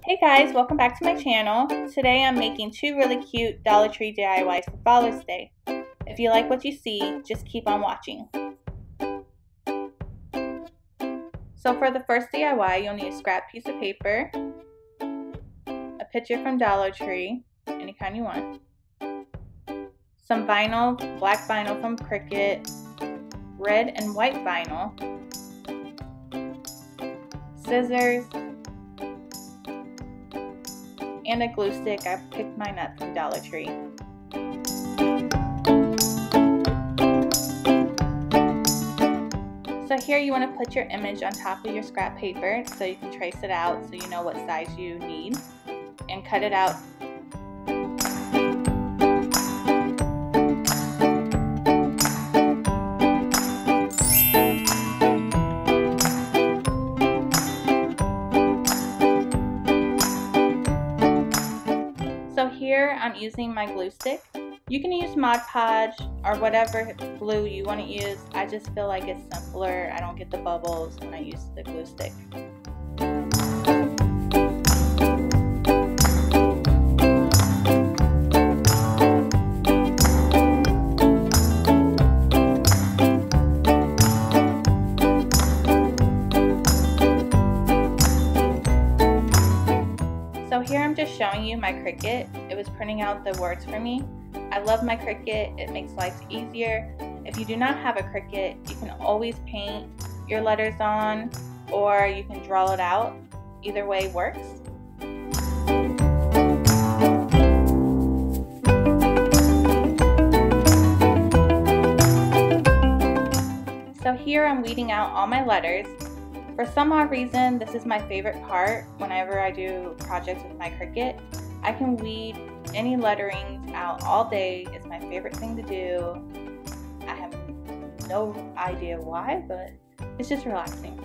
Hey guys, welcome back to my channel. Today I'm making two really cute Dollar Tree DIYs for Father's Day. If you like what you see, just keep on watching. So for the first DIY, you'll need a scrap piece of paper, a picture from Dollar Tree, any kind you want, some vinyl, black vinyl from Cricut, red and white vinyl, scissors, and a glue stick. I picked mine up from Dollar Tree. So here you want to put your image on top of your scrap paper so you can trace it out so you know what size you need and cut it out. So here I'm using my glue stick. You can use Mod Podge or whatever glue you want to use. I just feel like it's simpler. I don't get the bubbles when I use the glue stick. So here I'm just showing you my Cricut. It was printing out the words for me. I love my Cricut. It makes life easier. If you do not have a Cricut, you can always paint your letters on, or you can draw it out. Either way works. So here I'm weeding out all my letters. For some odd reason, this is my favorite part whenever I do projects with my Cricut. I can weed any letterings out all day. It's my favorite thing to do. I have no idea why, but it's just relaxing.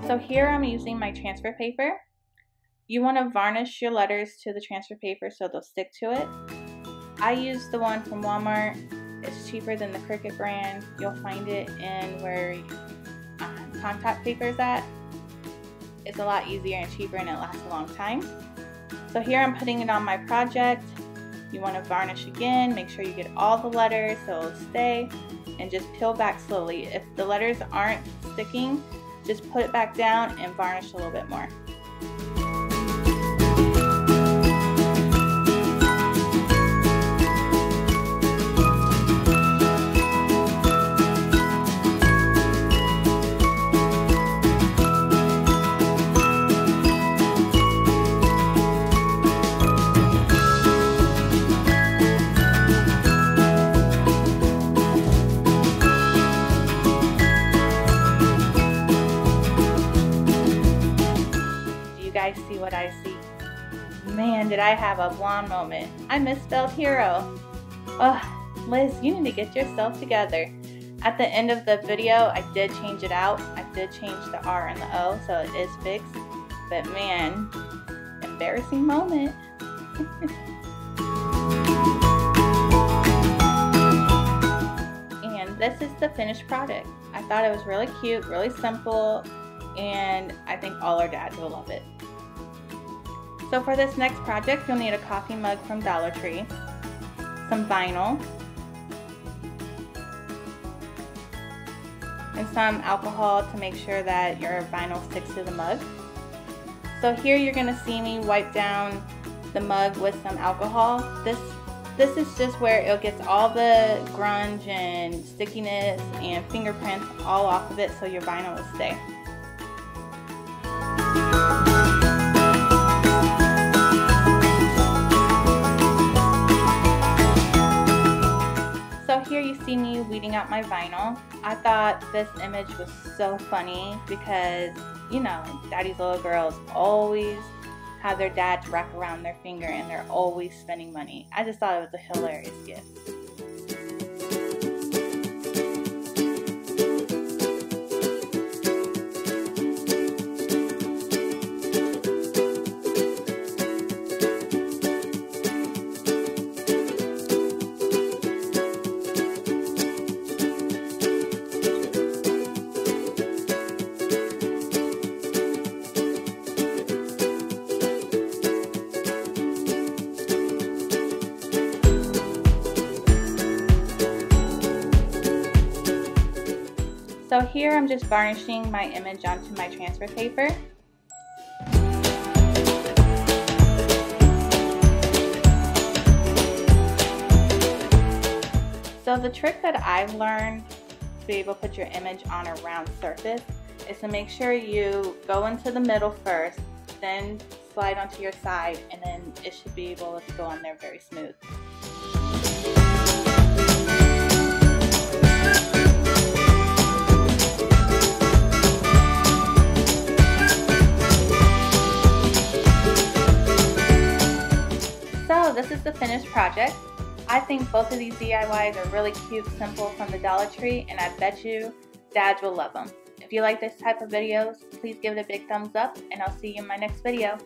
So here I'm using my transfer paper. You want to varnish your letters to the transfer paper so they'll stick to it. I use the one from Walmart. It's cheaper than the Cricut brand. You'll find it in where contact paper is at. It's a lot easier and cheaper and it lasts a long time. So here I'm putting it on my project. You want to varnish again. Make sure you get all the letters so it'll stay, and just peel back slowly. If the letters aren't sticking, just put it back down and varnish a little bit more. Guys see what I see. Man, did I have a blonde moment. I misspelled hero. Ugh, Liz, you need to get yourself together. At the end of the video, I did change it out. I did change the R and the O, so it is fixed. But man, embarrassing moment. And this is the finished product. I thought it was really cute, really simple, and I think all our dads will love it. So for this next project, you'll need a coffee mug from Dollar Tree, some vinyl, and some alcohol to make sure that your vinyl sticks to the mug. So here you're going to see me wipe down the mug with some alcohol. This is just where it gets all the grunge and stickiness and fingerprints all off of it so your vinyl will stay. So here you see me weeding out my vinyl. I thought this image was so funny because, you know, daddy's little girls always have their dads wrap around their finger and they're always spending money. I just thought it was a hilarious gift. So here I'm just varnishing my image onto my transfer paper. So the trick that I've learned to be able to put your image on a round surface is to make sure you go into the middle first, then slide onto your side, and then it should be able to go on there very smooth. So this is the finished project. I think both of these DIYs are really cute, simple, from the Dollar Tree, and I bet you dads will love them. If you like this type of videos, please give it a big thumbs up, and I'll see you in my next video.